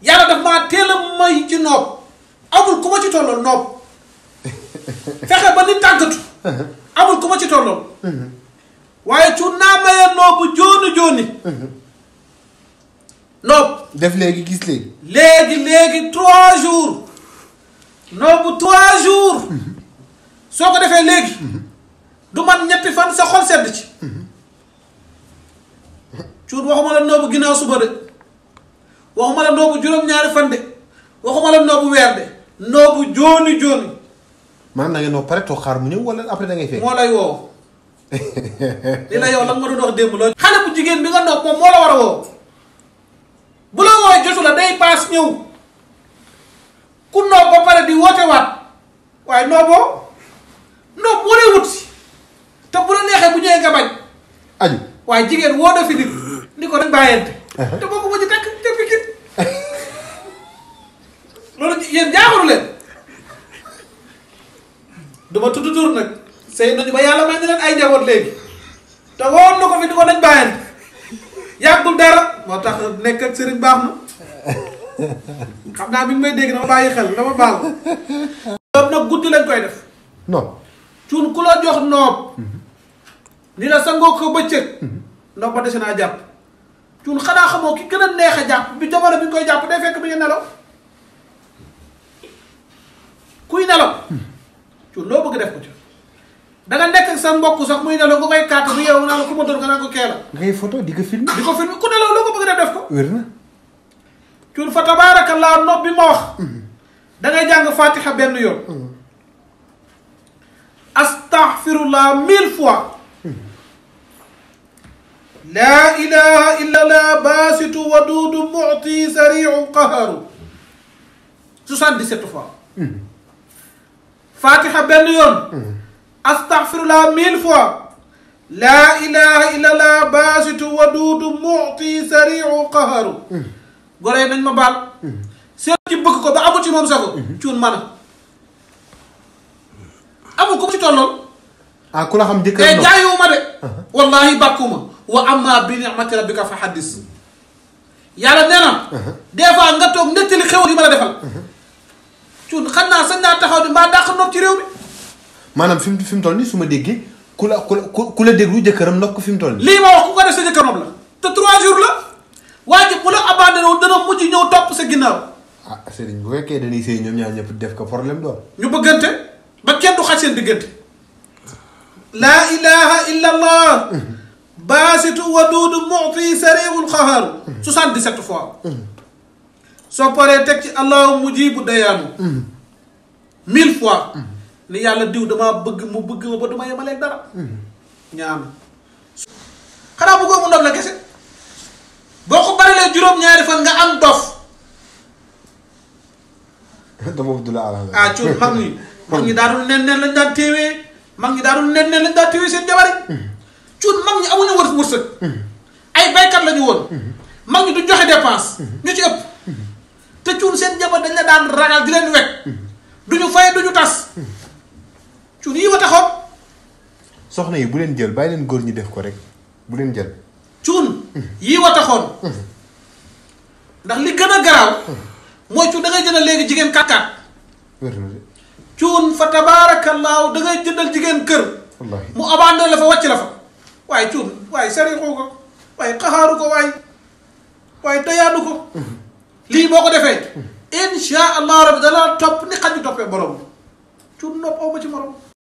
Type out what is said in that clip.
yàlla daf maa teel a may ci noob amul ku ma ci tolloon noob fexe ba ni tàggatu amul ku ma ci tolloon waaye cu naa maye noobu jooni noob def léegi gis léegi 3 jours noobu 3 jours soo ko defee léegi du man ñetti fan sa xol sedd ci cuut waxuma la noobu ginnaaw suba de waxuma la noobu juróom-ñaari fan de waxuma la noobu weer de noobu jooni maanaam da ngeen noo pare toog xaar mu ñëw wala après da ngay fekk moo lay woo li la yow la nga doon wax démb loolu xale bu jigéen bi nga nopp moom moo la war a woo bu la wooy jotu la day paas ñëw ku noob ba pare di woote waat waaye nooboo noob moo lay wut si te bu la neexee bu ñëwee nga bañ aju waaye jigéen woo na fi nit ni ko dañ bàyyente te boo ko ma ci takk te pikit loolu yéen jaaxalu leen duma tudd tur nag sëy nañu ba yàlla may na leen ay njaboot léegi te woon na ko fi ni ko dañ bàyyante yàggul dara moo tax nekk ak sëriñ baax na xam naa bi ngi may dégg dama bàyyi xel dama baal loolu nag guddi lañ koy def non cuun ku la jox noob ni la sangoo ko bëccëg ndox ba dese naa jàpp cuun xanaa xamoo ki gën a neex a jàpp bi jamono bi ñu koy jàpp day fekk bi nga nelaw kuy nelaw cuun loo bëgg def ko ci da nga nekk ak sa mbokk sax muy nelaw nga koy kàtt bu yow naa la ku ma doon nga naan ko kee la ngay photo di ko filmer ku nelaw loo ko bëgg def ko wér na cuun fa tabaarakallaa nopp bi ma wax da ngay jàng fatiha benn yoon astaghfirullah 1000 fois laa ilaha illa allah baasitu waduudu mu'ti sariicu qaharu 77 fois fatiha benn yoon astaghfirullah 1000 fois laa ilaha illa allah baasitu waduudu mu'ti sariicu qaharu gore nañ ma baal seet ci bëgg ko ba amul ci moom sago cuun man a amul ko ci tolloon ah ku la xam jëkkër te jaayuma de wallahi bàkkuma wa amma bi ni'mati rabbika fa haddis yàlla nee na des fois nga toog nettali xew yi ma la defal cuun xam naa sañ naa taxaw di mbaa dàq nopp ci réew mi maanaam fi mu toll nii su ma déggee ku la déglu jëkkëram ndox ko fi mu toll nii lii ma wax ku ko def sa jëkkër nopp la te 3 jours la waa ji bu la abandonné woon dana mujj ñëw topp sa ginnaaw ah sëriñ bu fekkee dañuy sëy ñoom ñaar ñëpp def ko problème doon ñu bëggante ba kenn du xaj seen diggante laa ilaha illa allah baasitu waduudu mu'ti sariiul qaharu 77 fois soo paree teg ci allahu mujibu dayaanu 1000 fois ni yàlla diw damaa bëgg mu bëgg ma ba duma yemaleeg dara ñaan xanaa bëggoo mu ndox la kese boo ko barilee juróom-ñaari fan nga am dof dama du la ala ah cuun mag ñi daadul nen lañ daan téewee mag ñi daadul nen lañ daan téewee seen jabari cuun mag ñi amuñu wërsëg ay baykat la ñu woon mag ñi du joxe dépense ñu ci ëpp te cuun seen jabar dañ la daan ragal di leen wekk duñu fay duñu tas cuun yi wa taxoon soxna yi bu leen jël bàyyi leen góor ñi def ko rek bu leen jël cuun yii wa taxoon ndax li gën a garaaw mooy cuun da ngay jëndal léegi jigéen kàkkaat wér na de cuun fa tabaarakallaahu da ngay jëndal jigéen kër wallaahi mu abandonné la fa wàcc la fa waaye cuun waaye sarixu ko waaye xaxaaru ko waaye dayaanu ko lii boo ko defee insha allah rabbi dana topp ni xaj toppee borom cuun nopp aw ma ci morom